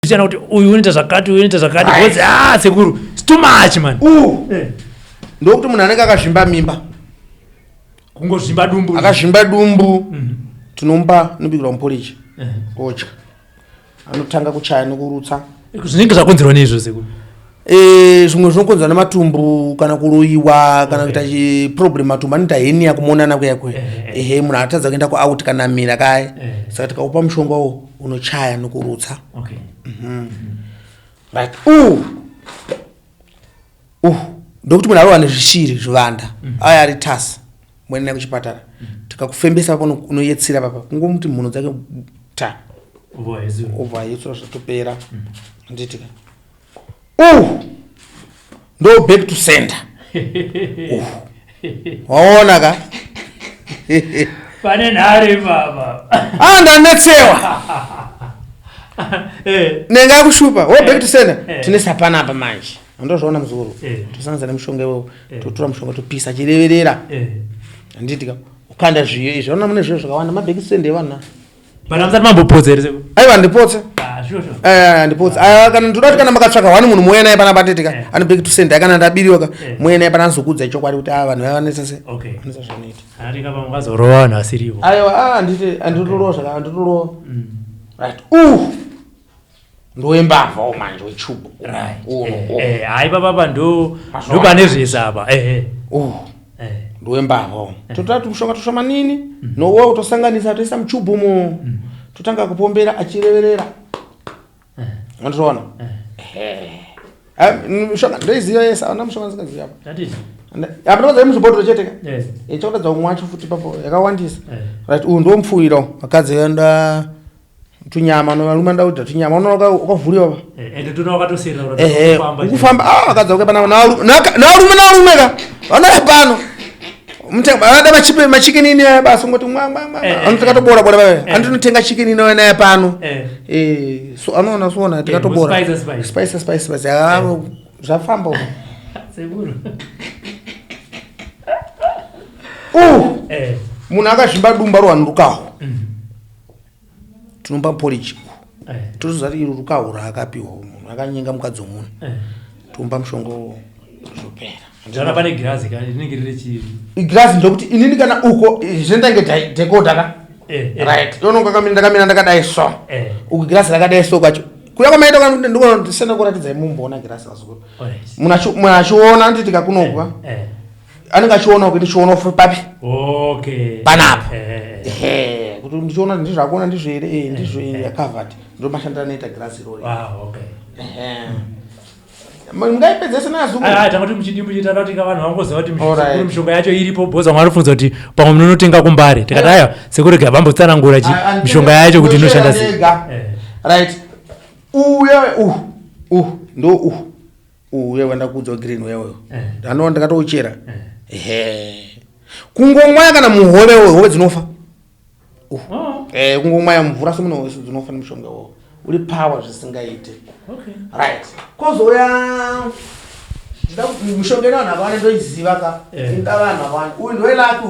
Ndichana kuti uyu unoita zvakati because sekuru it's too much man. Ndokuti munhu anenge akazvimba mimba kungozvimba dumbu akazvimba dumbu tinomba nobikirwa muporiji odya anotanga kuchaya nokurutsa zvinenge zvakonzerwa neizvo sekuru. Zvimwe zvinokonzerwa nematumbu kana kuroyiwa kana kuita problem matumbu anoita henia kumonana kuyakwe munhu atadza kuenda kuout kana mira kaya saka tikaupa mushonga wo unochaya nokurutsa. Right. Ndokuti munhu arohwa nezvishiri zvivanda aya ari tasi mwenena kuchipatara tikakufembesa pano unoyetsira papa kungomuti mhuno dzake ta over yetsura zvatopera nditika ndo back to sender. Waona ka pane nhare baba ndanetsewa nenga kushupa back to sender tine sapana apa manje ndozvaona muzukuru tosanza nemushonga iwowo totora mushonga topisa chireverera handitika ukanda zviyo izvi aona mune zviyo zvakawanda mabheki to sender evanhu bana msati mambopotsa here sekuru. Aiwa ndipotsa ndipotsa kana ndoda kuti kana makatsvaka wani munhu mouya naye pana patetika ane bheki to sender kana ndabiriwa ka mouya naye pana anozokudza chokwadi kuti vanhu vavanetsa se vanetsa zvanoita handika pamwe ukazorowa vanhu asirivo. Aiwa anditorowa zvaka anditorowa right ndoembavha manje wechubu hai papapa ndo pane zvese apa ndoembavha totora tumushonga toshomanini nowo tosanganisa toisa muchubumo totanga kupombera achireverera andizvoona mushonga ndoiziva yese auna mushonga ndisikaziva apa apanoza muzvibhodhoro cheteka chakutadza umwe wacho futi papo yakawandisa right uyu ndomupfuwirawo akadzi enda tunyama novarume ndaudza tunyama unoona ukavhuriwa ukufamba akadza uke pana narume ka vanoya pano vanoda machikinini aya basi ungoti anotikatobora bora paa andinotenga chikinini naye pano so anoona soona tikatobora spice zvafamba munhu akazvimba dumba rohwani rukaho tinomba poriji toziva kuti iro rukaho raakapiwa munhu akanyenga mukadzi womunhu tomba mushonga zvopera. Ndana pane girazi kana rinenge riri chiri. Igirazi ndokuti inini kana uko zvendange decoder ka. Right. Yononga kamira ndakamira ndakadai so. Uko girazi rakadai so kwacho. Kuya kwamaita kana ndiko senda kuratidza mumboona girazi azukuru. Munachiona nditi kakunokwa. Anenge achiona kuti chiona papi. Okay. Panapa. Kuti ndichiona ndizvakuona ndizvo here ndizvo covered. Ndo mashandana noita girazi rori. Okay. Mungaipedzesa nazukuru tamati muchidimbu chitara kuti vanhu vangoziva kuti mishonga yacho iripo bhoza mwarifunza kuti pamwe munotenga kumbare tikati aya sekuru ga vambotsanangura mishonga yacho kuti inoshanda sei. Right. Ndo uye wenda kudza green wewe ndano ndakatouchera kungomwa kana muhove hove dzinofa kungomwa mvura somuno wese dzinofa nemushonga wewe uri power zvisingaite. Right. Kozoya mushonga ino vanhu avane ndoiziva ka inga vanhu avane uyu ndowe laki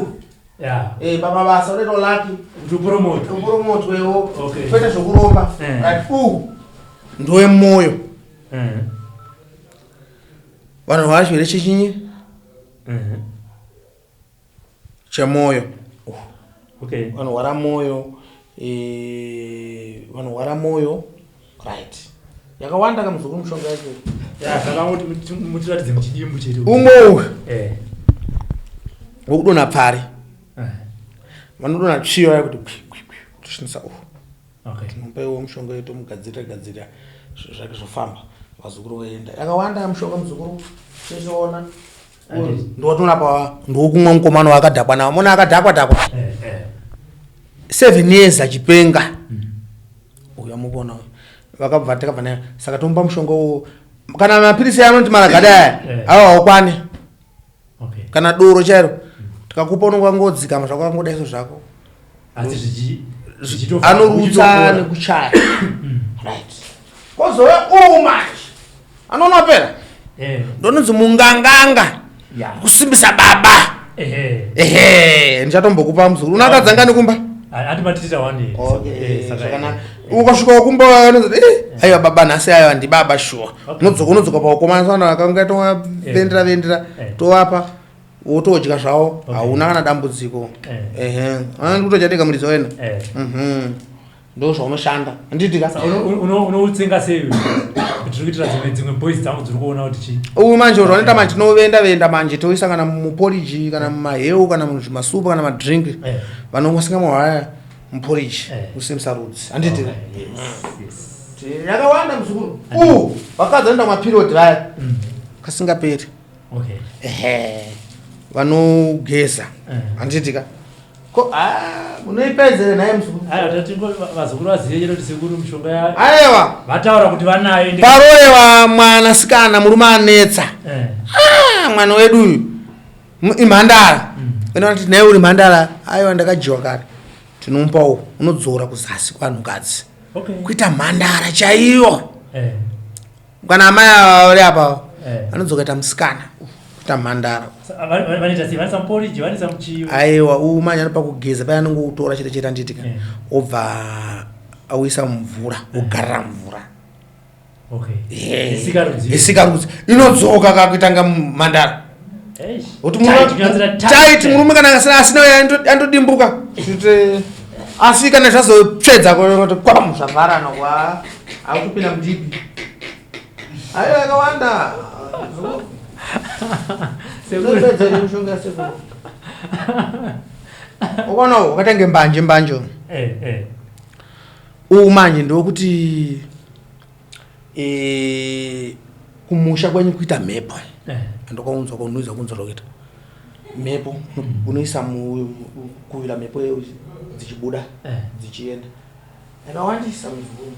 pamabasa unoita laki upromote wewo kwete zvokuromba. Right. Ndowe moyo vanhu vachwere chichinyi chemoyo vanorwara moyo vanorwara moyo. Right. Yakawanda kamuzukuru mushonga yacho saka mutiratidze muchidimbu chedu umwe wokudonha pfari vanodonha tsviyo yakuti toshinisa tinomupaiwo mushonga yetu mugadzira zvake zvofamba vazukuru voenda yakawanda mushonga muzukuru chechiona ndotonapa ndokumwa mukomana wakadhakwa nawo mona akadhakwa 7 years achipenga uya mukona vakabva takabva naye saka tomba mushonga wo kana mapirisi anoti maragada awakwane kana doro chairo tikakupa unongodzikama zvako angoda izvo zvako asi anorutsa nekuchaya. Right. Kozoya manje anoona pera ndononzi munganganga kusimbisa baba ndichatombokupa muzukuru unakadzanga nekumba ati matitita wani sakana ukasvika kumba anozoti aiwa baba nhasi aiwa ndibaba sure unodzoka pakukomanisana akanga tovendera tovapa wotodya zvavo hauna kana dambudziko kutochatenga muridzo wena ndo zvaunoshanda handitika unoutsenga sei tiri kuitira dzimwe boys dzangu dziri kuona kuti chii uyu manje zvanoita manje tinovenda manje toisa kana muporiji kana mumaheu kana mumasupa kana madrink vanongosinga mahwaya muporiji kusimisa rudzi handitika yakawanda muzukuru vakadzi vanoenda kumaperiod vaya kasingaperi vanogeza handitika unoipedzere naye vazukuru vazive chero kuti sekuru mishonga aiwa vataura kuti vanayo paroreva mwanasikana murume anetsa mwana wedu uyu imhandara inoati naye uri mhandara aiwa ndakajiwa kare tinomupawo unodzora kuzasi kwanhukadzi kuita mhandara chaiyo kana amai vari apa anodzoka ita musikana kuita mhandara aiwa umanya anopa kugeza paya anongoutora chete chete anditika obva auisa mumvura ogarira mvura isikarudzi inodzoka kakuitanga mhandara taiti murume kana asina andodimbuka kuti asi kana zvazotsvedza kwam zvavharana kwa akutopinda mudibi aiwa yakawanda ukonawo wakatenge mbanjo manje ndokuti kumusha kwenyu kuita mhepo andakaunzwa kunoiza kunzwa kuita mhepo unoisa kuvira mhepo dzichibuda dzichienda yakawandisa muzukuru